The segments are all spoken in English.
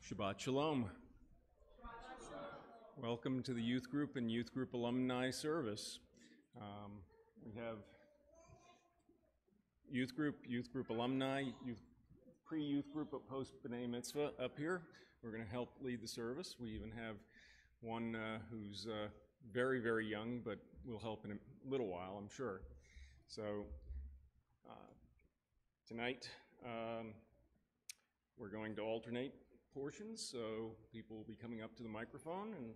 Shabbat Shalom. Welcome to the youth group and youth group alumni service. We have youth group alumni, pre-youth group at post B'nai Mitzvah up here. We're going to help lead the service. We even have one who's very, very young, but will help in a little while, I'm sure. So tonight we're going to alternate portions, so people will be coming up to the microphone, and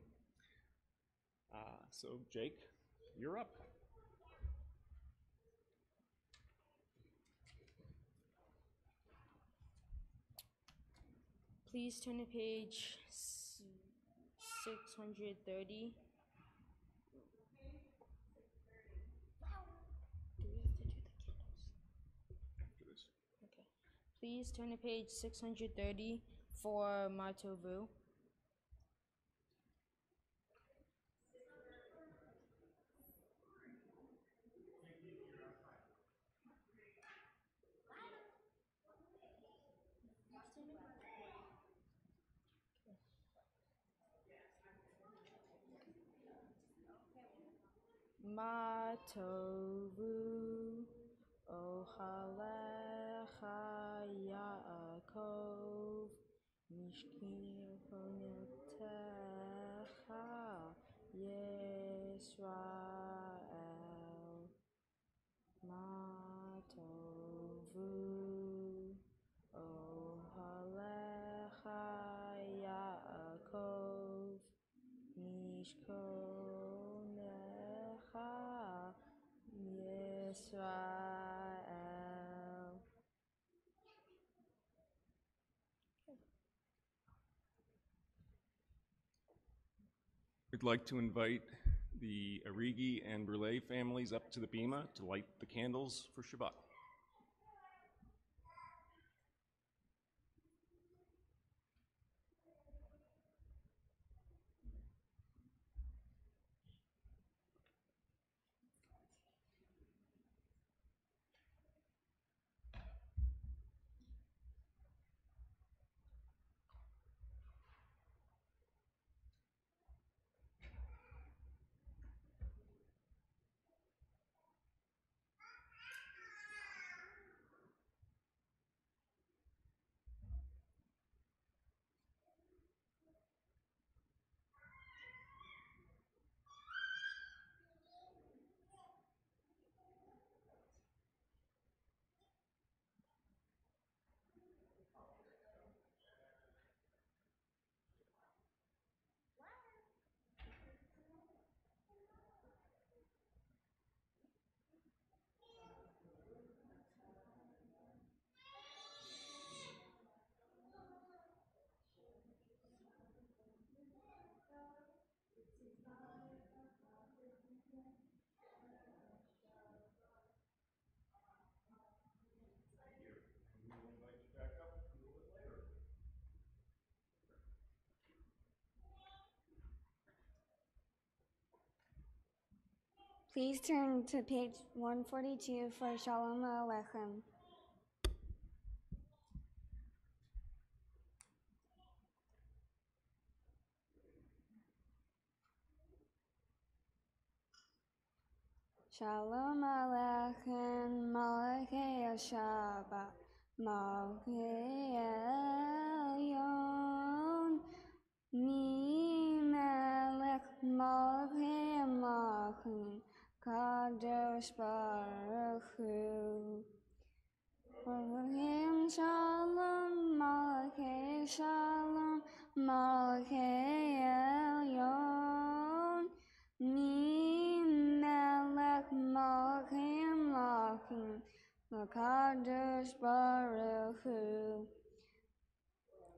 so Jake, you're up. Please turn to page 630. Do we have to do the candles? After this. Okay. Please turn to page 630 for Matovu. Matovu Ohalecha Yaakov Mishkin Konetecha Yisrael Matovu Ohalecha Yaakov Mishkonecha Yisrael. We'd like to invite the Arigi and Brule families up to the bima to light the candles for Shabbat. Please turn to page 142 for Shalom Aleichem. Shalom Aleichem, Malachei Shabbat, Malachei Elyon, Mi Melech Malachei Malachim, Kadosh Baruch Hu. Malachim Shalom, Malachei Shalom, Malachei Elyon, Mi Melech Malachim Malachim, Kadosh Baruch Hu.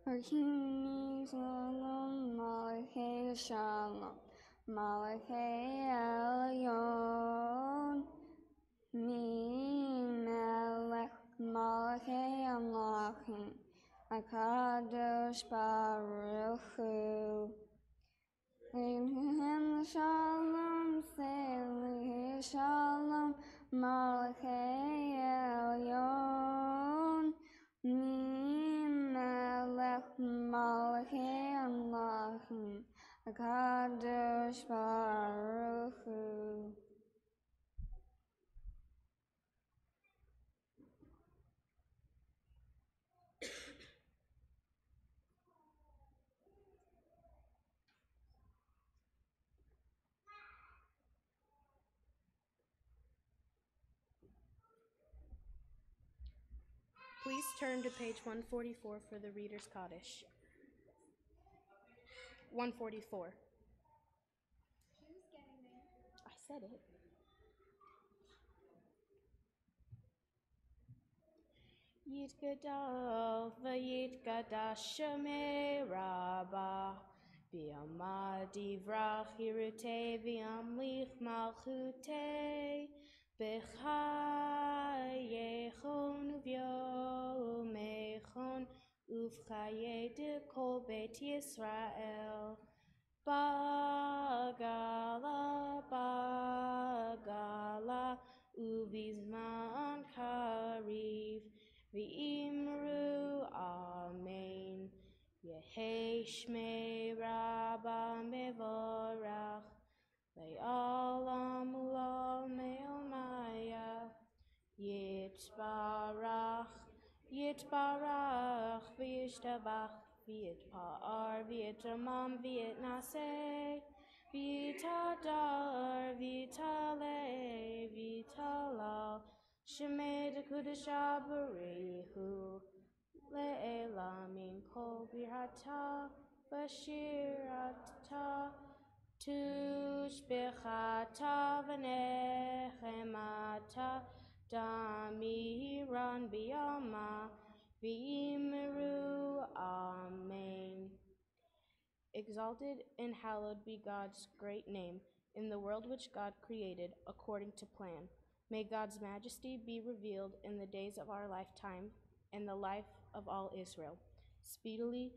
Malachim Shalom, Malachei Shalom, Malachei Elyon, Mi Melech Malachei Malachim, Kadosh Baruch Hu. Malachim Shalom, Shalom, Malachei Elyon, Mi Melech Malachei HaKadosh Baruch Hu. Please turn to page 144 for the Reader's Kaddish. 144. I said it. Yitgadal v'yitgadash shemei rabba v'yamad divrach hirutei v'yamlich malchutei b'chayechon uvyomechon uvchaye de kol beit Yisrael bagala bagala uvizman kariv V'imru amen. Yehei shmei rabba mevorach. Le'olam u'lam me'omaya. Yitbarach, yitbarach, v'yishtabach, v'yitpa'ar, v'yitamam, v'yitnaseh. V'yitadar, v'yitaleh, v'yitalal. Shemei dekudesha b'rihu le'elam min kol birata v'shirata tushbechata v'nechemata damiran b'yama v'imru amen. Exalted and hallowed be God's great name in the world which God created according to plan. May God's majesty be revealed in the days of our lifetime and the life of all Israel. Speedily,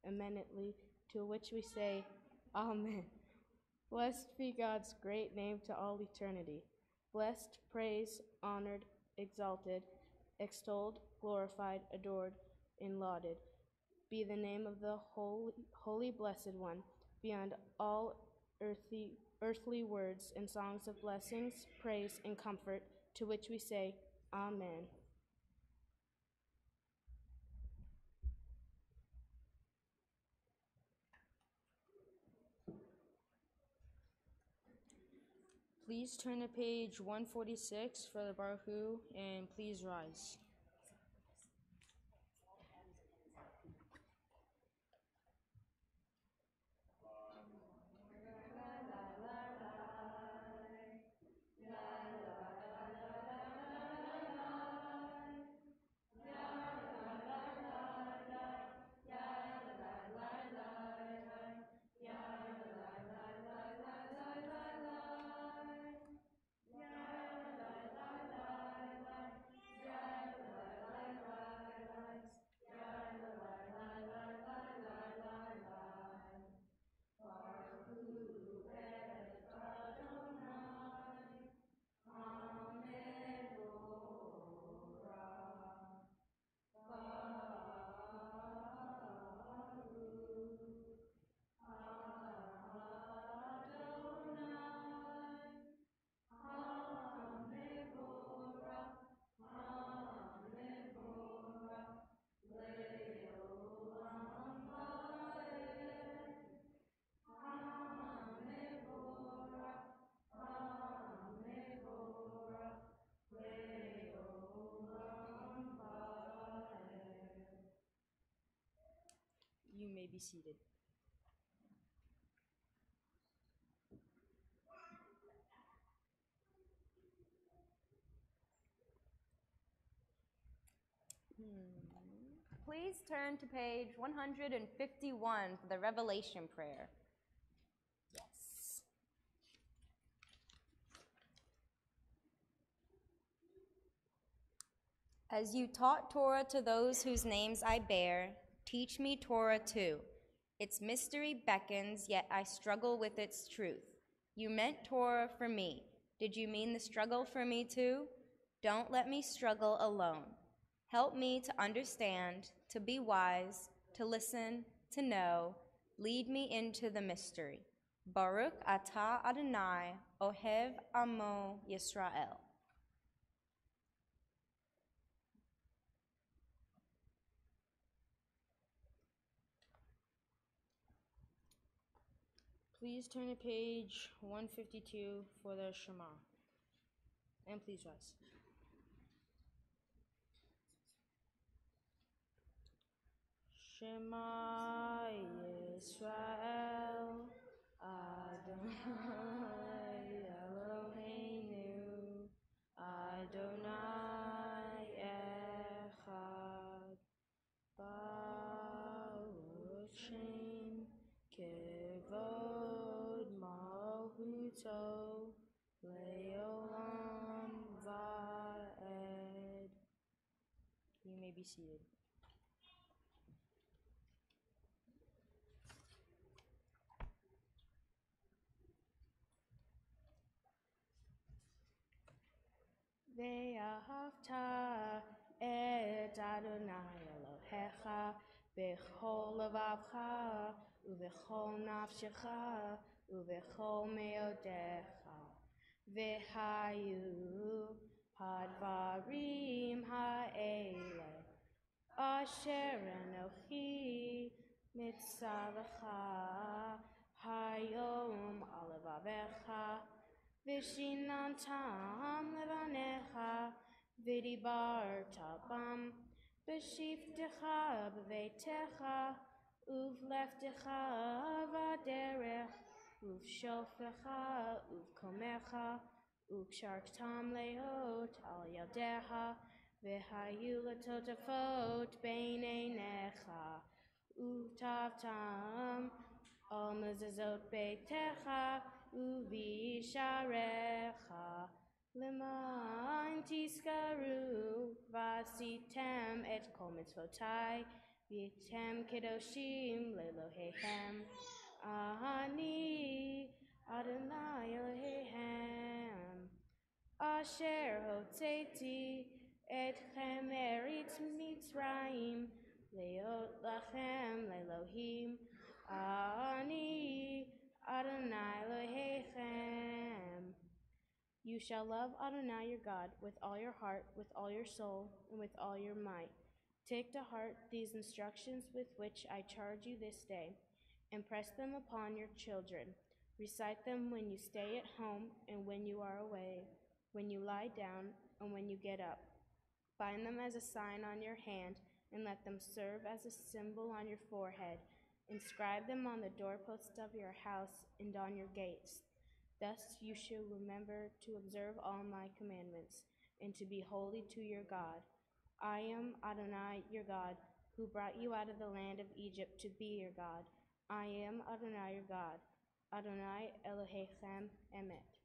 eminently, to which we say, Amen. Blessed be God's great name to all eternity. Blessed, praised, honored, exalted, extolled, glorified, adored, and lauded be the name of the holy blessed one, beyond all earthly words and songs of blessings, praise, and comfort, to which we say, Amen. Please turn to page 146 for the Baruch Hu, and please rise. You may be seated. Please turn to page 151 for the Revelation prayer. Yes. As you taught Torah to those whose names I bear, teach me Torah too. Its mystery beckons, yet I struggle with its truth. You meant Torah for me. Did you mean the struggle for me too? Don't let me struggle alone. Help me to understand, to be wise, to listen, to know. Lead me into the mystery. Baruch atah Adonai, ohev amo Yisrael. Please turn to page 152 for the Shema. And please rise. Shema Yisrael, Adonai Eloheinu, Adonai Echad, Baruch Shem, Kevod Malchuto, Leolam Vaed. You may be seated. ואהבת את אדוני אלוהיך בכל לבבך ובכל נפשך ובכל מאודיך. והיו הדברים האלה אשר אנוכי מצווך היום על לבביך ושיננתם לבניך, ודיברת בם בשבתך בביתך, ובלכתך בדרך, ובשופך ובקומך, וקשרתם להיות על ילדיך, והיו לטוטפות בין עיניך, וכתבתם על מזוזות ביתך, ובשעריך, למען תזכרו ועשיתם את כל מצוותי, והייתם קדושים לאלוהיכם. אני אדוני אלוהיכם, אשר הוצאתי אתכם מארץ מצרים, להיות לכם לאלוהים. אני Adonai Elohechem. You shall love Adonai your God with all your heart, with all your soul, and with all your might. Take to heart these instructions with which I charge you this day, and press them upon your children. Recite them when you stay at home and when you are away, when you lie down and when you get up. Bind them as a sign on your hand, and let them serve as a symbol on your forehead. Inscribe them on the doorposts of your house and on your gates. Thus you shall remember to observe all my commandments, and to be holy to your God. I am Adonai your God, who brought you out of the land of Egypt to be your God. I am Adonai your God. Adonai Elohechem Emet.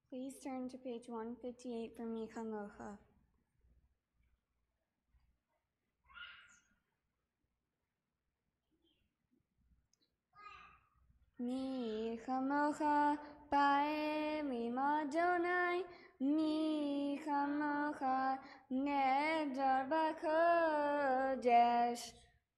Please turn to page 158 for Micha Mocha. Micha Mocha Ba'elim Adonai, Micha Mocha Neder B'Kodesh,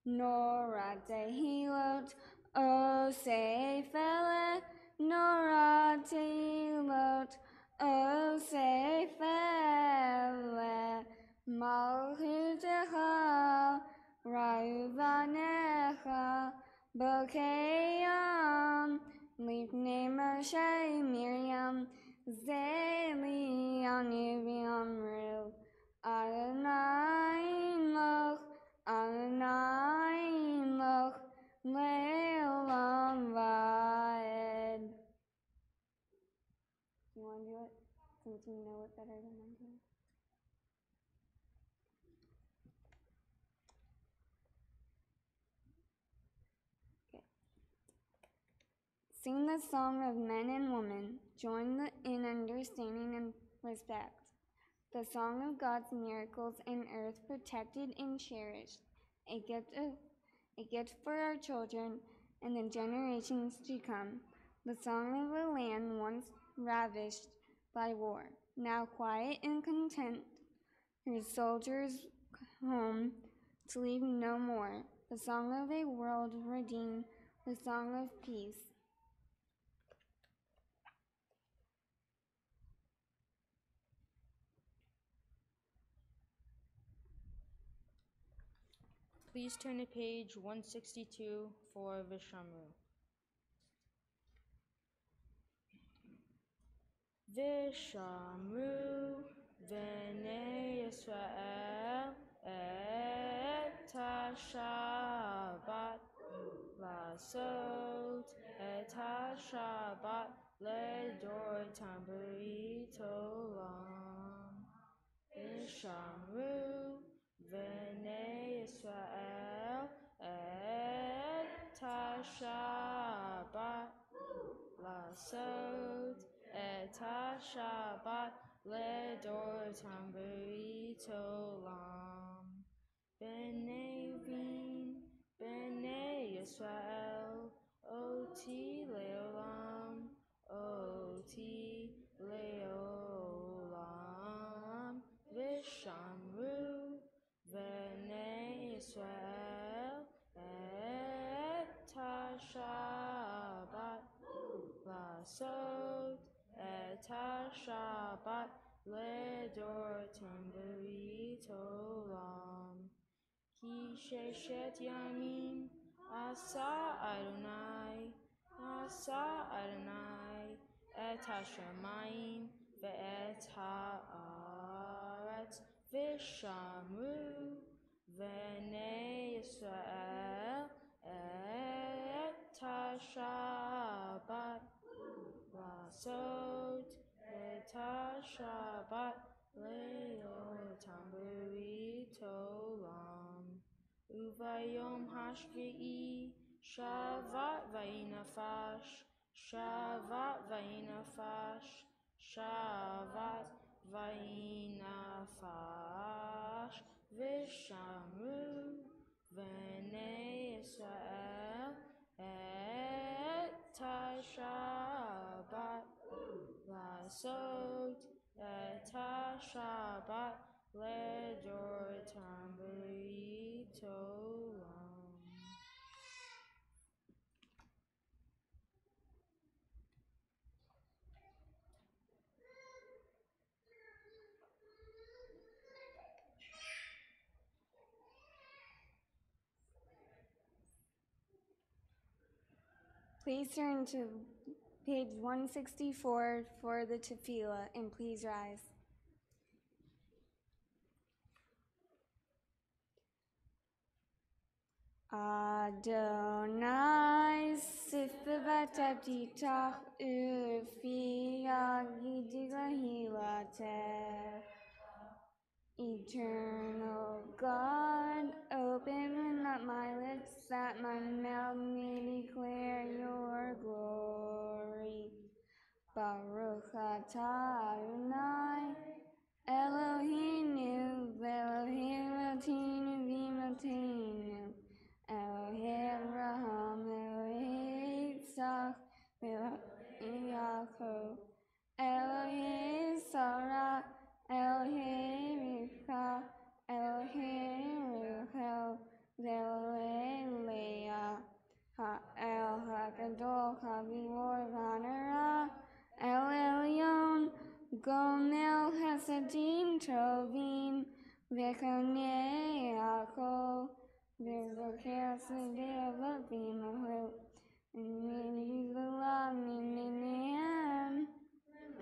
Norat Tehilot Osei Felet, Norat Tehilot Osei Felet, Malchutecha Ra'uvanecha Bokeyam, Lifnei Moshe Miriam, Zeli Yamru, Adonai Moch, Adonai Moch, Le'olam Vaed. You want to do it? Since you know it better than I do. Sing the song of men and women. Join in understanding and respect. The song of God's miracles in earth protected and cherished, a gift for our children and the generations to come. The song of a land once ravished by war, now quiet and content, her soldiers home to leave no more. The song of a world redeemed, the song of peace. Please turn to page 162 for Vishamru. Vishamru V'nei Yisrael et ha-Shabbat Lasot et ha-Shabbat ledor tamburit olam. Vishamru V'nei Yisrael et ha-Shabbat Lasot et ha-Shabbat ledor tamburit olam. B'nei Vin, B'nei Yisrael, oti leolam, oti leolam. Vishamru V'nei Yisrael et ha-Shabbat Lasot et ha-Shabbat ledor tamburit olam. Ki sheshet yamim asa Adonai et ha-shamayim ve'et ha'aretz. Vishamru V'nei Yisrael et ha-Shabbat Lasot et ha-Shabbat leor tamburit olam. Uvayom hashvi'i Shavat vayinafash, Shavat vayinafash, Shavat vayinafash. Vishamru V'nei Yisrael et ha-Shabbat Lasot et ha-Shabbat ledor tamburit olam. Please turn to page 164 for the tefillah, and please rise. Adonai sifavatavtitach ufi agidilahilateh. Eternal God, open up my lips that my mouth may declare your glory. Baruch atah Adonai, Eloheinu v'Elohei Latinu v'Imatenu, Elohei Abraham, Elohei Yitzchak, v'Elohei Yaakov, Elohei Sarah, Elohei Rivka, Elohei Rachel, v'Elohei Leah, Ha'el HaGadol, HaGibor, V'Hanara, El Elyon, Gomel Hasadim Tovim, V'Konei Yaakov, V'Zoker Sedeh V'Vimahu, V'Yizulam Niniam,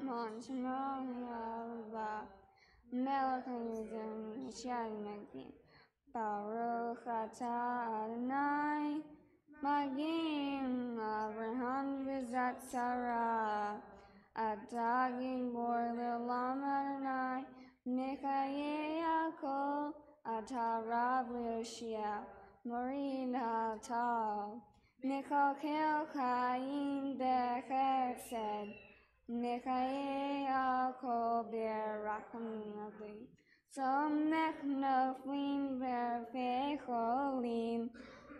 Mon Shemon Yalva, Melech HaYizim Yishad Megdim, Baruch atah Adonai, Magim Abraham V'Zat Sarah, Atah Gibor L'Olam Adonai, Mekayeh Yaakov, Atah Rav L'Yoshia, Morid Atah, Mekalkel Chaim B'Chesed, Nekaye ako berakami. Somnek noflim verfecholim.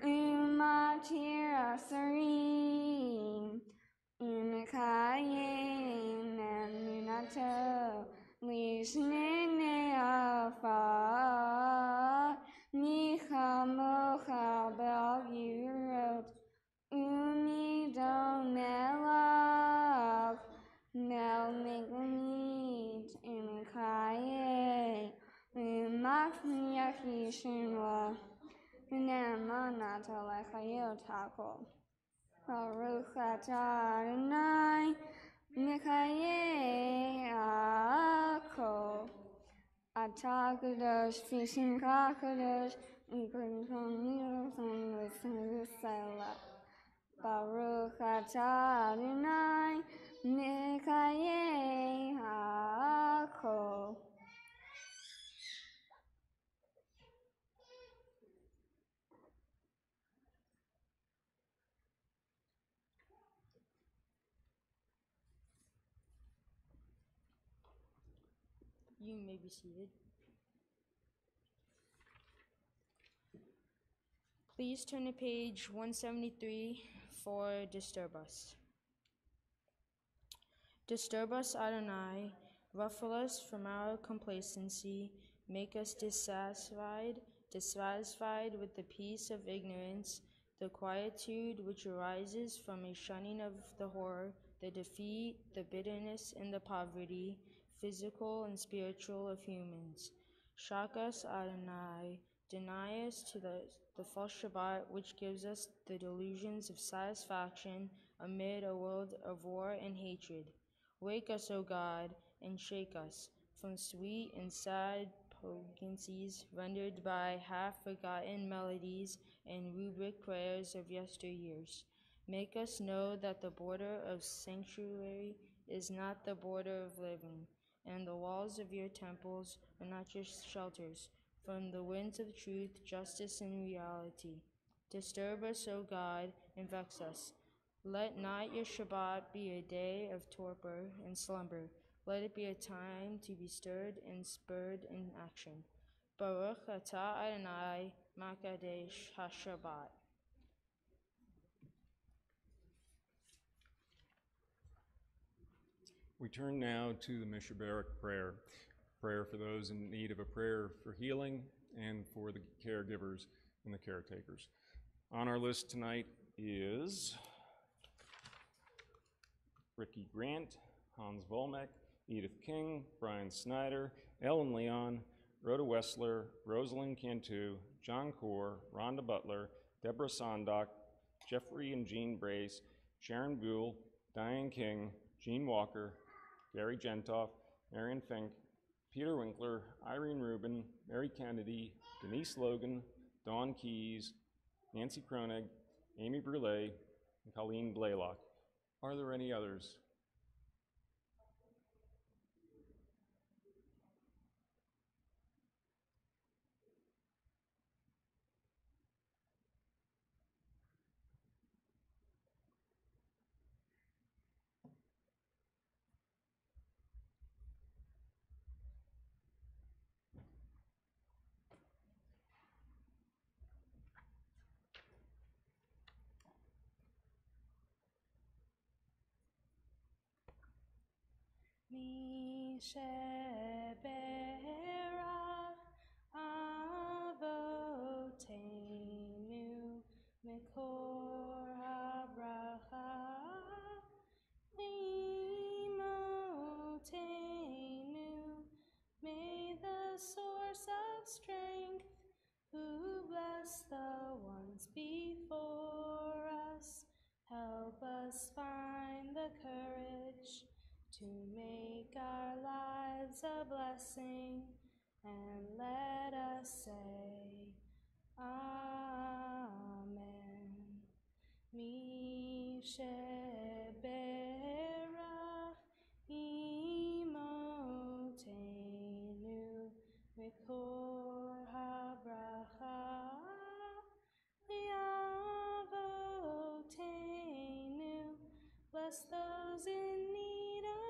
Umatir asarim. Nekaye naminato. Lishnene afa. Michamocha bel yurot. Uni don melach. Nel megamit in kaye. Machniachi shinwa. Namanata lechayotako. Baruch atah Adonai. Mikaye ako. Atah kadosh vishinka kadosh. Ukranton Selah. Baruch atah Adonai. Mikaye ako. You may be seated. Please turn to page 173 for Disturb Us. Disturb us, Adonai, ruffle us from our complacency, make us dissatisfied with the peace of ignorance, the quietude which arises from a shunning of the horror, the defeat, the bitterness, and the poverty, physical and spiritual, of humans. Shock us, Adonai, deny us to the false Shabbat, which gives us the delusions of satisfaction amid a world of war and hatred. Wake us, O God, and shake us from sweet and sad poignancies rendered by half-forgotten melodies and rubric prayers of yesteryears. Make us know that the border of sanctuary is not the border of living, and the walls of your temples are not just shelters from the winds of truth, justice, and reality. Disturb us, O God, and vex us. Let not your Shabbat be a day of torpor and slumber. Let it be a time to be stirred and spurred in action. Baruch atah Adonai Makadesh HaShabbat. We turn now to the Mishabaric prayer for those in need of a prayer for healing and for the caregivers and the caretakers. On our list tonight is Ricky Grant, Hans Volmek, Edith King, Brian Snyder, Ellen Leon, Rhoda Wessler, Rosalind Cantu, John Kaur, Rhonda Butler, Deborah Sondock, Jeffrey and Jean Brace, Sharon Buell, Diane King, Jean Walker, Gary Gentoff, Marion Fink, Peter Winkler, Irene Rubin, Mary Kennedy, Denise Logan, Dawn Keys, Nancy Kronig, Amy Brule, and Colleen Blaylock. Are there any others? Mi sheberach avoteinu mikor habracha imotenu. May the source of strength, who bless the ones before us, help us find the courage to make our lives a blessing, and let us say, Amen. Mi sheberach imotenu mikor habracha li'avotenu. Bless those in need of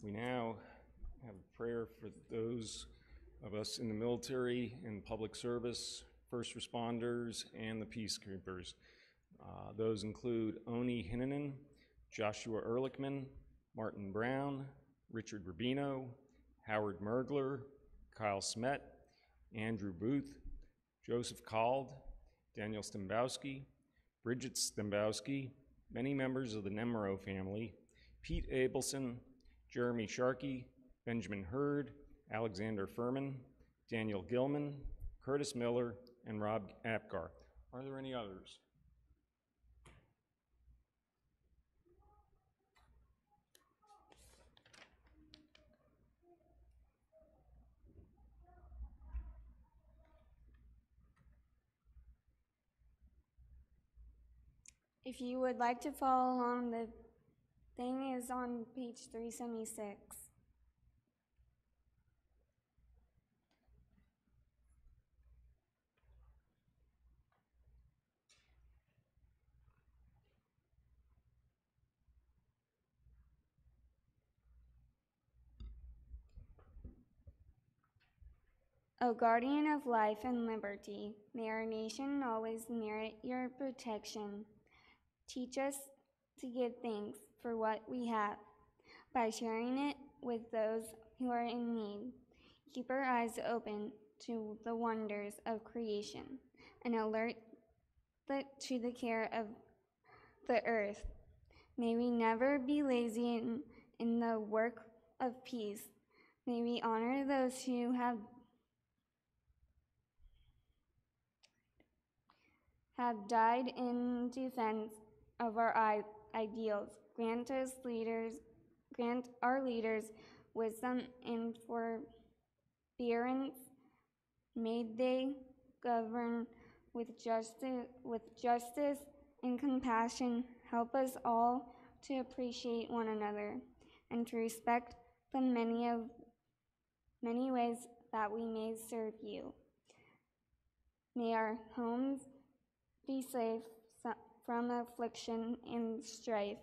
We now have a prayer for those of us in the military and public service, first responders, and the peacekeepers. Those include Oni Hinnanen, Joshua Ehrlichman, Martin Brown, Richard Rubino, Howard Mergler, Kyle Smet, Andrew Booth, Joseph Kald, Daniel Stembowski, Bridget Stembowski, many members of the Nemro family, Pete Abelson, Jeremy Sharkey, Benjamin Hurd, Alexander Furman, Daniel Gilman, Curtis Miller, and Rob Apgar. Are there any others? If you would like to follow along, the thing is on page 376. O guardian of life and liberty, may our nation always merit your protection. Teach us to give thanks for what we have by sharing it with those who are in need. Keep our eyes open to the wonders of creation and alert to the care of the earth. May we never be lazy in the work of peace. May we honor those who have died in defense of our ideals. Grant our leaders wisdom and forbearance. May they govern with justice and compassion. Help us all to appreciate one another and to respect the many ways that we may serve you. May our homes be safe from affliction and strife,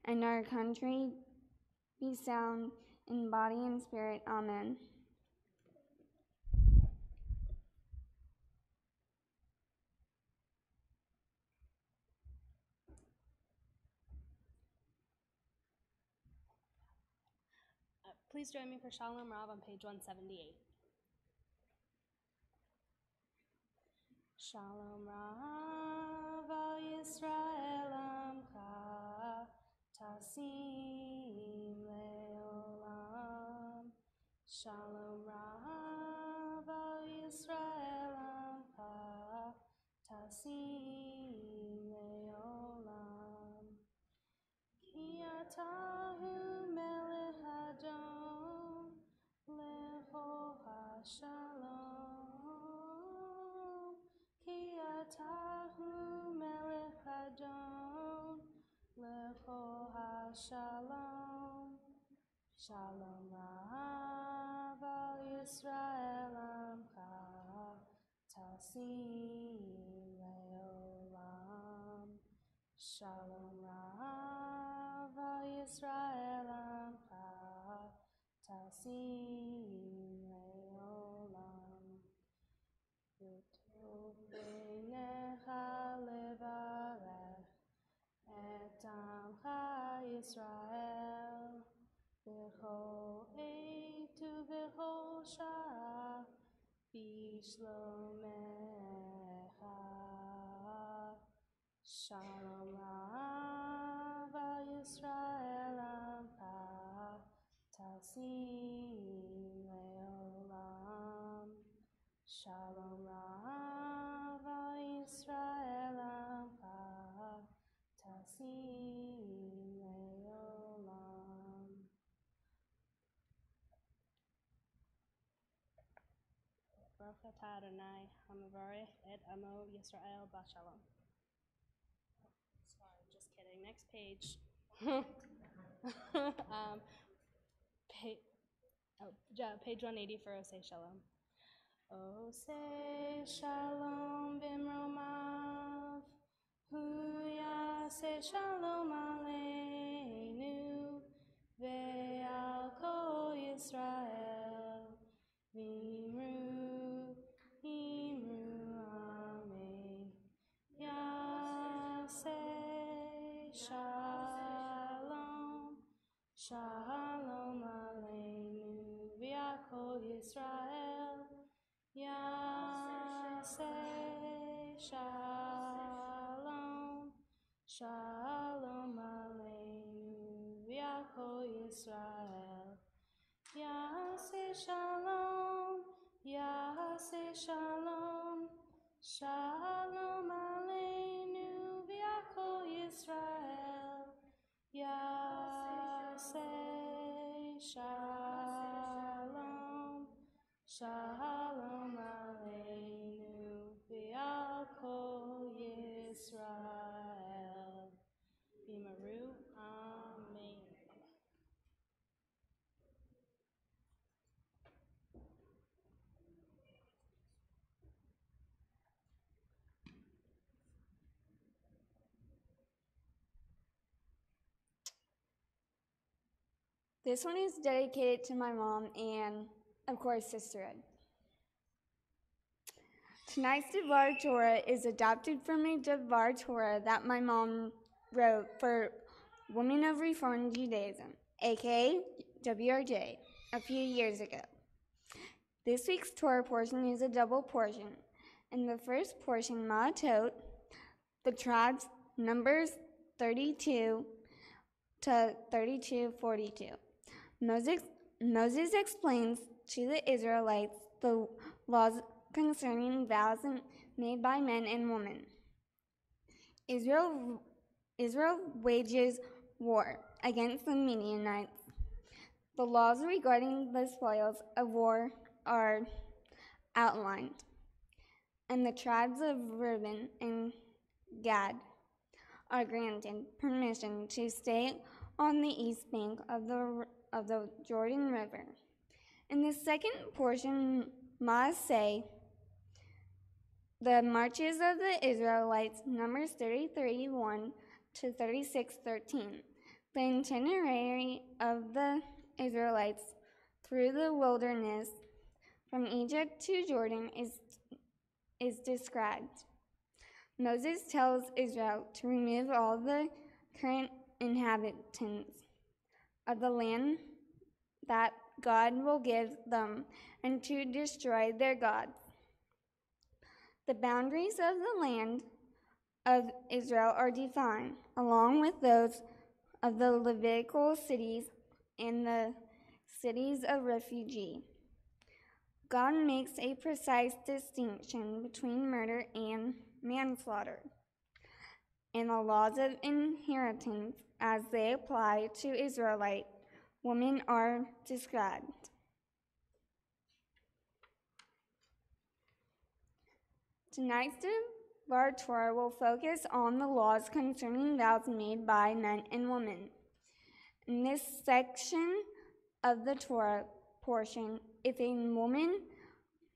and our country be sound in body and spirit. Amen. Please join me for Shalom Rav on page 178. Shalom Rav al Yisrael Amcha Tasim Leolam. Shalom Rav al Yisrael Amcha Tasim Leolam. Ki atahu melech Adon lecho hashalom. Ki atahu melech Adon lecho hashalom. Shalom Rav al Yisrael Amcha Tasim Leolam. Shalom Rav al Yisrael Amcha Tasim Leolam. V'tov beinecha levarech et amcha Yisrael b'chol עת ובכל שעה בשלומך. Shalom Rav al Yisrael Amcha Tasim Leolam. Shalom Rav al Yisrael Amcha Tasim Leolam. Baruch atah Adonai hamavarech et amo Yisrael b'shalom. Sorry, just kidding. Next page. Page 180 for Osei Shalom. Osei Shalom b'mromav, hu yaseh shalom aleinu ve'al Shalom, Shalom Aleinu v'Yakol Yisrael. Yaseh Shalom, Shalom Aleinu v'Yakol Yisrael. Yaseh Shalom, Yaseh Shalom, Shalom Aleinu v'Yakol Yisrael. Yaseh Shalom, Shalom Aleinu v'Yakol Yisrael. Bimaru, Amen. This one is dedicated to my mom and, of course, sisterhood. Tonight's Devar Torah is adapted from a Devar Torah that my mom wrote for Women of Reformed Judaism, aka WRJ, a few years ago. This week's Torah portion is a double portion. In the first portion, Ma'atot, the tribes, Numbers 32 to 32:42. Moses explains to the Israelites the laws concerning vows made by men and women. Israel wages war against the Midianites. The laws regarding the spoils of war are outlined, and the tribes of Reuben and Gad are granted permission to stay on the east bank of the Jordan River. In the second portion, Maaseh, the marches of the Israelites, Numbers 33:1 to 36:13. The itinerary of the Israelites through the wilderness from Egypt to Jordan is described. Moses tells Israel to remove all the current inhabitants of the land that God will give them and to destroy their gods. The boundaries of the land of Israel are defined, along with those of the Levitical cities and the cities of refugee. God makes a precise distinction between murder and manslaughter, and the laws of inheritance as they apply to Israelite women are described. Tonight's Devar Torah will focus on the laws concerning vows made by men and women. In this section of the Torah portion, if a woman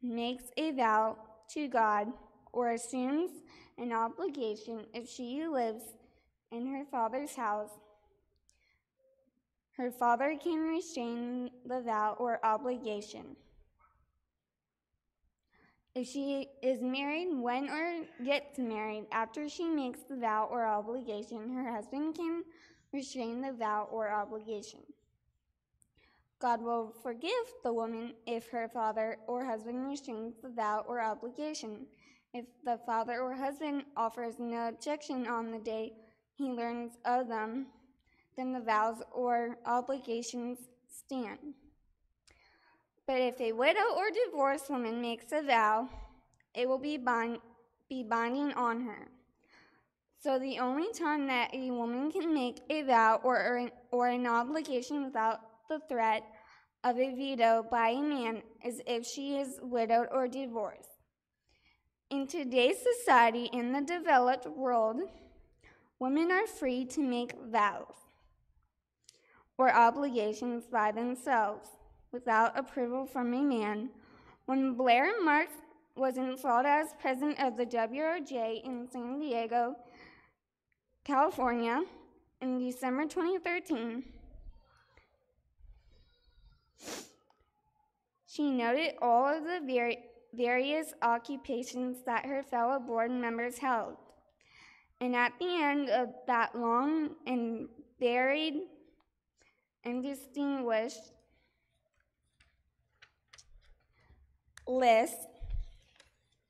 makes a vow to God or assumes an obligation if she lives in her father's house, her father can restrain the vow or obligation. If she is married when or gets married after she makes the vow or obligation, her husband can restrain the vow or obligation. God will forgive the woman if her father or husband restrains the vow or obligation. If the father or husband offers no objection on the day he learns of them, then the vows or obligations stand. But if a widow or divorced woman makes a vow, it will be binding on her. So the only time that a woman can make a vow or an obligation without the threat of a veto by a man is if she is widowed or divorced. In today's society, in the developed world, women are free to make vows or obligations by themselves without approval from a man. When Blair Marks was installed as president of the WRJ in San Diego, California, in December 2013, she noted all of the various occupations that her fellow board members held. And at the end of that long and varied and distinguished list,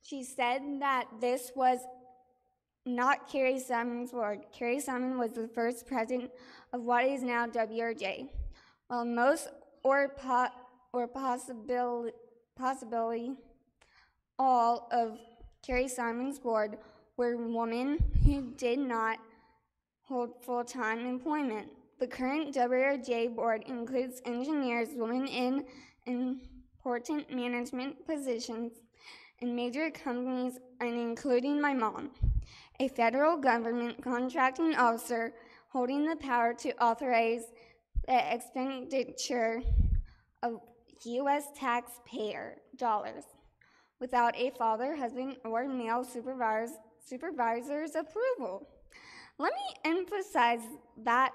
she said that this was not Carrie Simon's word. Carrie Simon was the first president of what is now WRJ. While most or possibly all of Carrie Simon's board were women who did not hold full-time employment. The current WRJ board includes engineers, women in important management positions in major companies, and including my mom, a federal government contracting officer holding the power to authorize the expenditure of U.S. taxpayer dollars without a father, husband, or male supervisor's approval. Let me emphasize that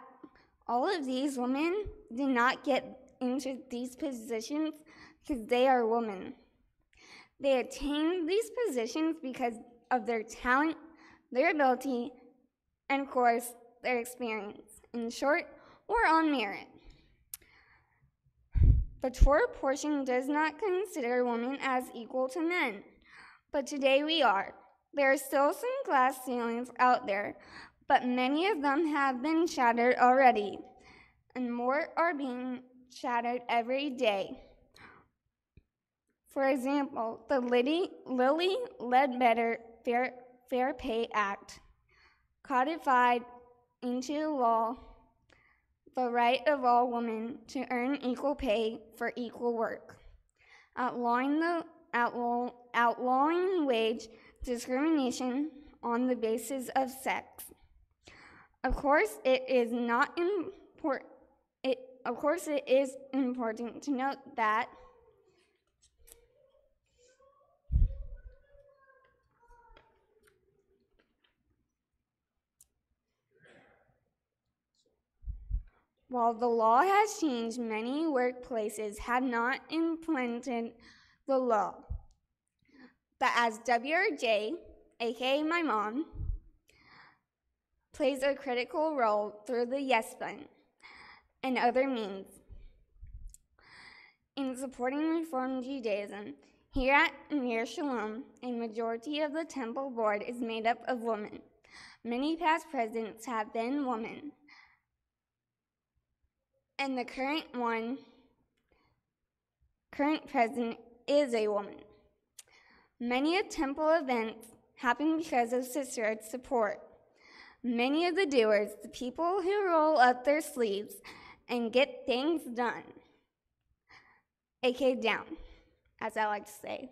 all of these women did not get into these positions because they are women. They attained these positions because of their talent, their ability, and of course, their experience, in short, or on merit. The Torah portion does not consider women as equal to men, but today we are. There are still some glass ceilings out there, but many of them have been shattered already, and more are being shattered every day. For example, the Lilly Ledbetter Fair Pay Act codified into law the right of all women to earn equal pay for equal work, outlawing wage discrimination on the basis of sex. Of course, it is important to note that while the law has changed, many workplaces have not implemented the law. But as WRJ, aka my mom, plays a critical role through the Yes Fund and other means in supporting Reform Judaism, here at Ner Shalom, a majority of the temple board is made up of women. Many past presidents have been women, and the current president is a woman. Many of temple events happen because of sisterhood support. Many of the doers, the people who roll up their sleeves and get things done, aka down, as I like to say,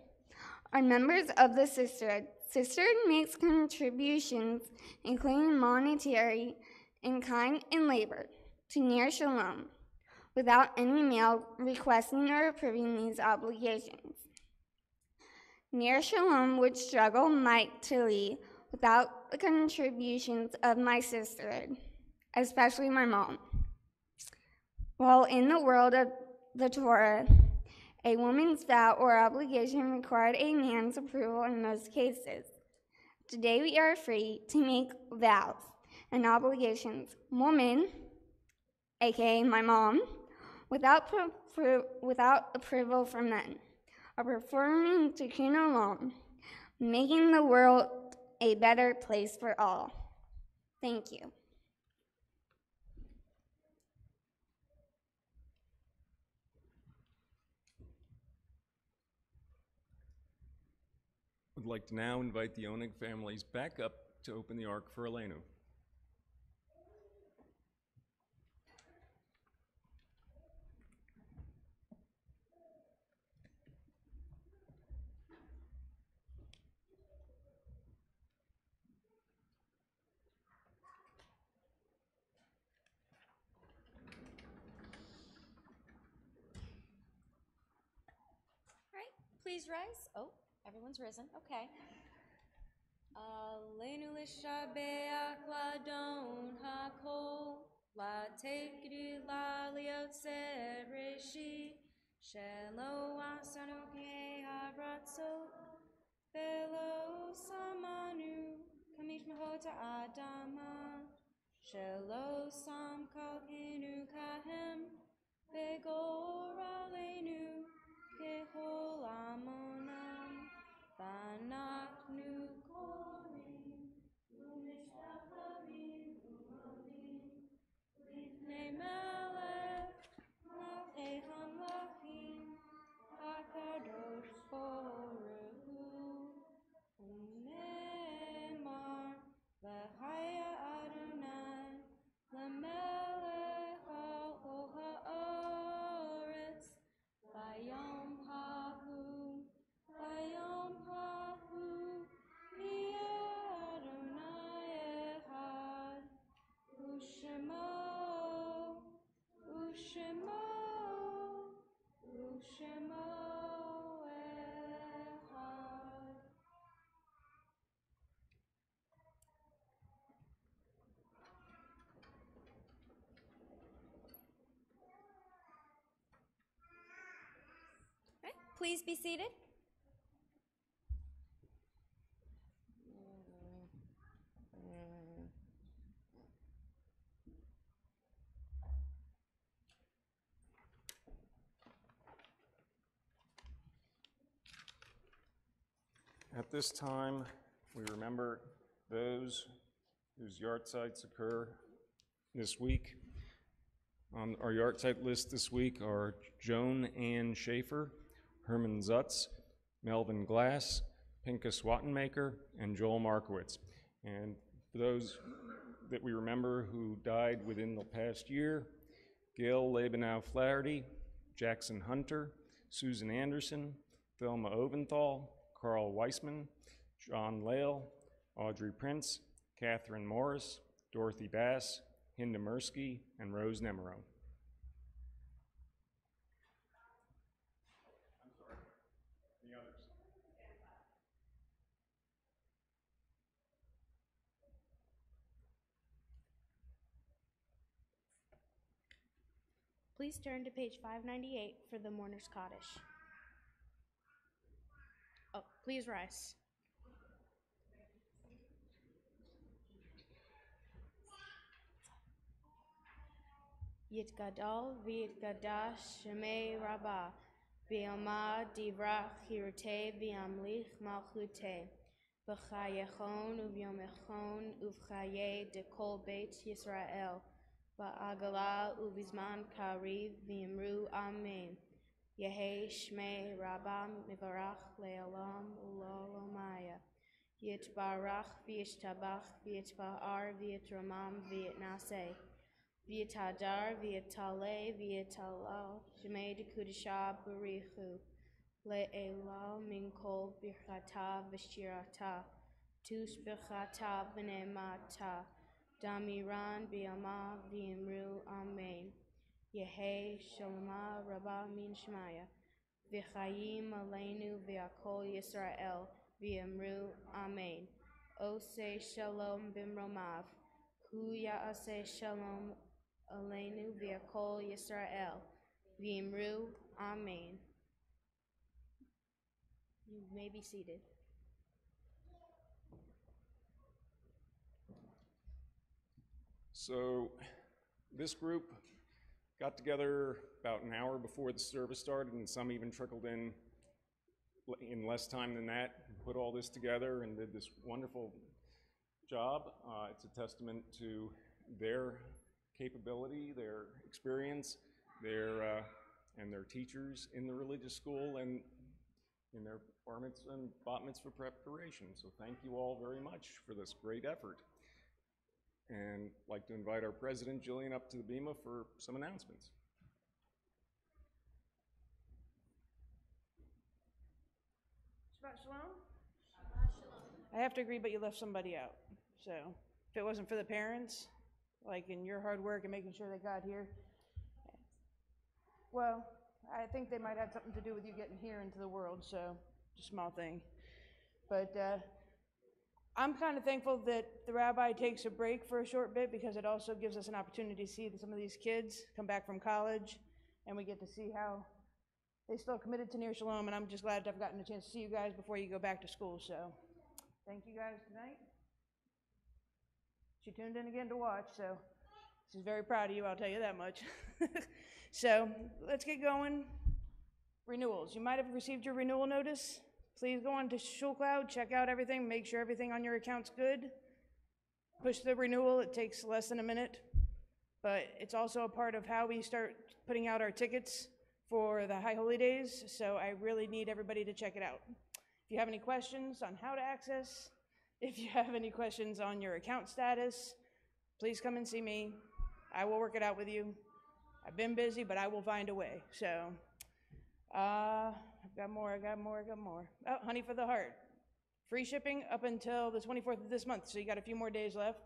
are members of the sisterhood. Sisterhood makes contributions, including monetary, in kind, and labor, to Ner Shalom, without any male requesting or approving these obligations. Ner Shalom would struggle mightily without the contributions of my sisterhood, especially my mom. While in the world of the Torah, a woman's vow or obligation required a man's approval in most cases. Today we are free to make vows and obligations. Women, aka my mom, without approval from men, are performing tikkun olam, making the world a better place for all. Thank you. I'd like to now invite the Onig families back up to open the Ark for Elenu. Please rise. Oh, everyone's risen. Okay. Aleinu l'shabeach ladon hakol, la tekri la liotzer reshi, shelo asanu ke haratzot, velo samanu Hamishmahot Adama, Shelo Sam Kalkinu Kahem, Begoralenu, Kehol Amonam, Banachnu Korim, Umishtacharim, Umalim, Lifnei Melech, Malchei Hamlachim, HaKadosh Baruch Hu, Unemar, V'chaya Adonai, Lamelech al ha'aretz, Bayom hahu, Yeh Adonai echad, Ushemo, Ushemo, Ushemo echad. Right, please be seated. At this time, we remember those whose yahrzeits occur this week. On our yahrzeit list this week are Joan Ann Schaefer, Herman Zutz, Melvin Glass, Pinkas Wattenmaker, and Joel Markowitz. And for those that we remember who died within the past year, Gail Labenow Flaherty, Jackson Hunter, Susan Anderson, Thelma Oventhal, Carl Weissman, John Lale, Audrey Prince, Catherine Morris, Dorothy Bass, Hinda Mirsky, and Rose Nemero. I'm sorry, the others. Please turn to page 598 for the Mourner's Kaddish. Oh, please rise. Yitgadal v'yitgadash shemei rabbah, v'yama divrach hirute v'yamlich malchute, v'chayechon uv'yomechon uv'chaye de kol beit Yisrael, v'agala uv'izman kariv v'yimru amen. Yehi shmei rabbah mivarach le'olam u'l'olamaya. Yitbarach v'yishtabach v'yitba'ar v'yitramam v'yitnaseh. V'yitadar v'yitale v'yitalal shmei dekudisha barichu le'elal min kol birchata v'shirata tus birchata v'ne'mata damiran b'yama v'yimru amen. Yehi shalom rabba min shmaya v'chayim aleinu v'akol Yisrael v'yimru amen. Ose shalom b'mromav hu ya'aseh shalom Aleinu v'akol Yisrael, v'yimru, amen. You may be seated. So this group got together about an hour before the service started, and some even trickled in less time than that, put all this together and did this wonderful job. It's a testament to their capability, their experience, and their teachers in the religious school and in their bar mitzvah and bat mitzvah preparation. So thank you all very much for this great effort. And I'd like to invite our president, Jillian, up to the bima for some announcements. Shabbat Shalom? I have to agree, but you left somebody out. So if it wasn't for the parents, like in your hard work and making sure they got here, well, I think they might have something to do with you getting here into the world, so just a small thing. But I'm kind of thankful that the rabbi takes a break for a short bit because it also gives us an opportunity to see some of these kids come back from college, and we get to see how they still committed to Ner Shalom, and I'm just glad I've gotten a chance to see you guys before you go back to school. So thank you guys tonight. She tuned in again to watch, so she's very proud of you, I'll tell you that much. So let's get going. Renewals. You might have received your renewal notice. Please go on to SchulCloud, check out everything, make sure everything on your account's good. Push the renewal, it takes less than a minute, but it's also a part of how we start putting out our tickets for the High Holy Days, so I really need everybody to check it out. If you have any questions on how to access, if you have any questions on your account status, please come and see me. I will work it out with you. I've been busy, but I will find a way, so. I've got more. Oh, Honey for the Heart. Free shipping up until the 24th of this month, so you got a few more days left.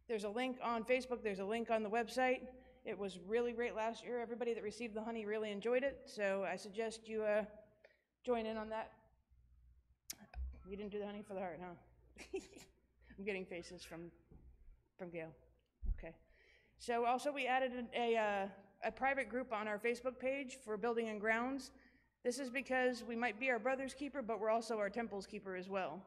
There's a link on Facebook, there's a link on the website. It was really great last year. Everybody that received the honey really enjoyed it, so I suggest you join in on that. You didn't do the Honey for the Heart, huh? I'm getting faces from Gail. Okay. So also we added a private group on our Facebook page for Building and Grounds. This is because we might be our brother's keeper, but we're also our temple's keeper as well.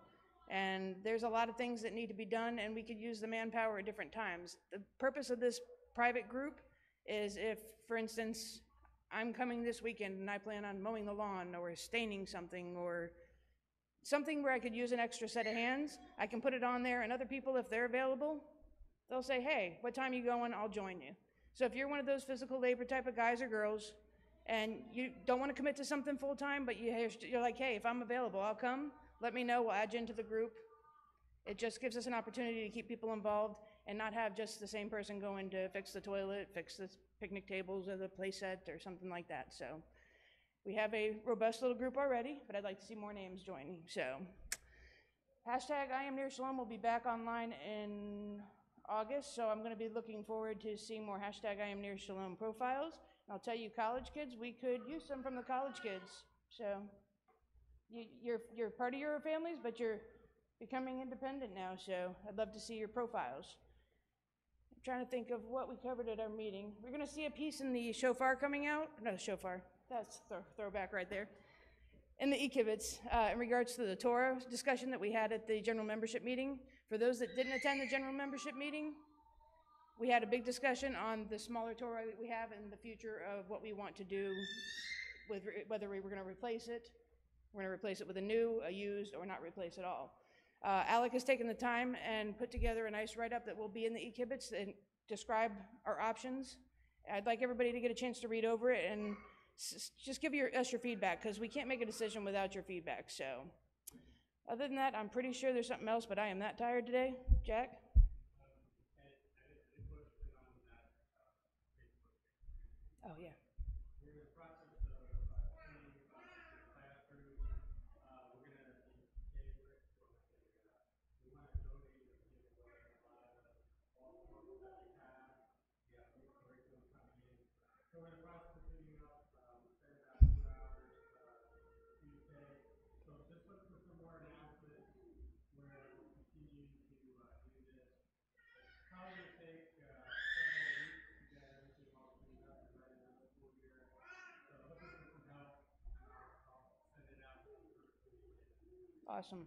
And there's a lot of things that need to be done, and we could use the manpower at different times. The purpose of this private group is if, for instance, I'm coming this weekend and I plan on mowing the lawn or staining something or something where I could use an extra set of hands, I can put it on there, and other people, if they're available, they'll say, hey, what time are you going? I'll join you. So if you're one of those physical labor type of guys or girls, and you don't want to commit to something full-time, but you're like, hey, if I'm available, I'll come, let me know, we'll add you into the group. It just gives us an opportunity to keep people involved and not have just the same person going to fix the toilet, fix the picnic tables or the play set or something like that. So we have a robust little group already, but I'd like to see more names joining. So hashtag I am Ner Shalom will be back online in August, so I'm going to be looking forward to seeing more hashtag I am Ner Shalom profiles. And I'll tell you, college kids, we could use some from the college kids. So you're part of your families, but you're becoming independent now, so I'd love to see your profiles. I'm trying to think of what we covered at our meeting. We're going to see a piece in the shofar coming out. No, shofar. That's throwback right there. In the e-kibbutz, in regards to the Torah discussion that we had at the general membership meeting. For those that didn't attend the general membership meeting, we had a big discussion on the smaller Torah that we have and the future of what we want to do with whether we were going to replace it. We're going to replace it with a new, a used, or not replace it all. Alec has taken the time and put together a nice write-up that will be in the e-kibbutz and describe our options. I'd like everybody to get a chance to read over it and just give us your feedback, because we can't make a decision without your feedback. So other than that, I'm pretty sure there's something else, but I am that tired today. Jack? Oh, yeah. Awesome.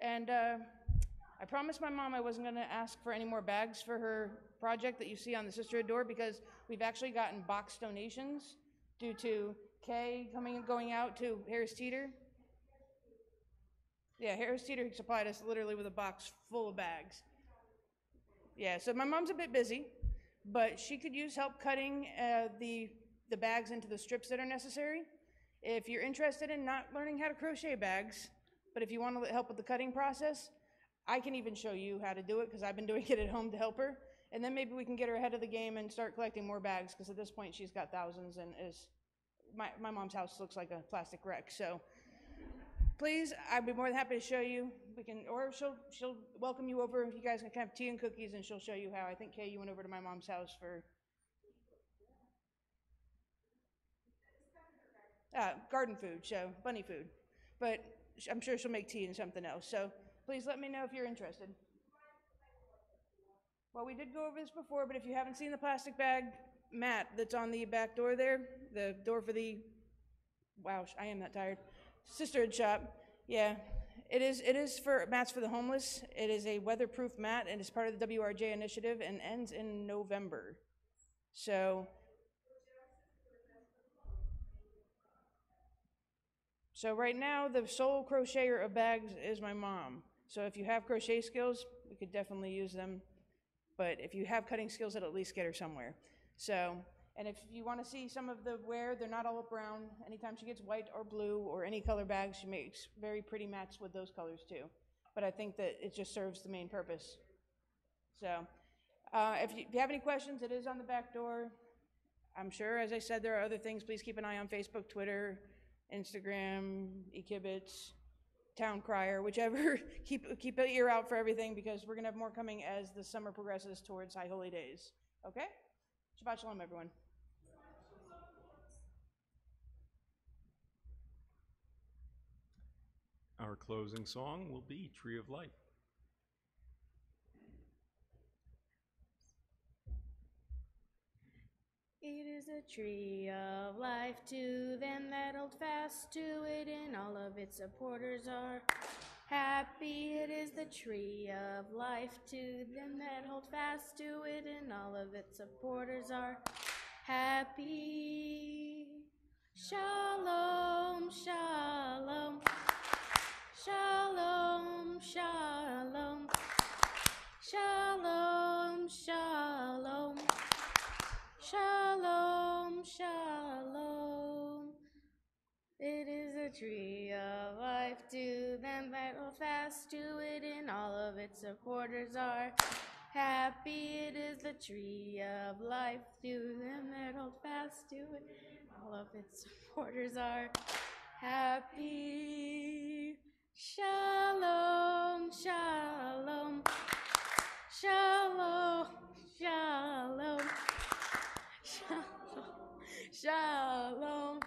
And I promised my mom I wasn't going to ask for any more bags for her project that you see on the Sisterhood door, because we've actually gotten box donations due to Kay going out to Harris Teeter. Yeah, Harris Teeter supplied us literally with a box full of bags. Yeah, so my mom's a bit busy, but she could use help cutting the bags into the strips that are necessary. If you're interested in not learning how to crochet bags, but if you want to help with the cutting process, I can even show you how to do it, because I've been doing it at home to help her. And then maybe we can get her ahead of the game and start collecting more bags, because at this point she's got thousands and my mom's house looks like a plastic wreck. So please, I'd be more than happy to show you. Or she'll welcome you over if you guys can have tea and cookies, and she'll show you how. I think, Kay, you went over to my mom's house for garden food, so bunny food. But I'm sure she'll make tea and something else. So please let me know if you're interested. Well, we did go over this before, but if you haven't seen the plastic bag mat that's on the back door there, the door for the, wow, I am that tired, Sisterhood shop, yeah, It is for mats for the homeless. It is a weatherproof mat, and it's part of the WRJ initiative and ends in November. So right now, the sole crocheter of bags is my mom. So if you have crochet skills, we could definitely use them. But if you have cutting skills, it'll at least get her somewhere. So, and if you want to see some of the wear, they're not all brown. Anytime she gets white or blue or any color bags, she makes very pretty mats with those colors too. But I think that it just serves the main purpose. So, if you have any questions, it is on the back door. I'm sure, as I said, there are other things. Please keep an eye on Facebook, Twitter, Instagram, eKibitz, Town Crier, whichever. keep an ear out for everything, because we're going to have more coming as the summer progresses towards High Holy Days. Okay? Shabbat Shalom, everyone. Our closing song will be Tree of Life. It is a tree of life to them that hold fast to it, and all of its supporters are happy. It is the tree of life to them that hold fast to it, and all of its supporters are happy. Shalom, shalom, shalom, shalom, shalom, shalom. Shalom, shalom. It is a tree of life to them that hold fast to it, and all of its supporters are happy. It is the tree of life to them that hold fast to it, and all of its supporters are happy. Shalom, shalom, shalom, shalom. Shalom,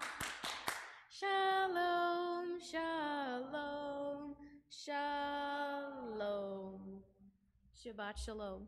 shalom, shalom, shalom. Shabbat shalom.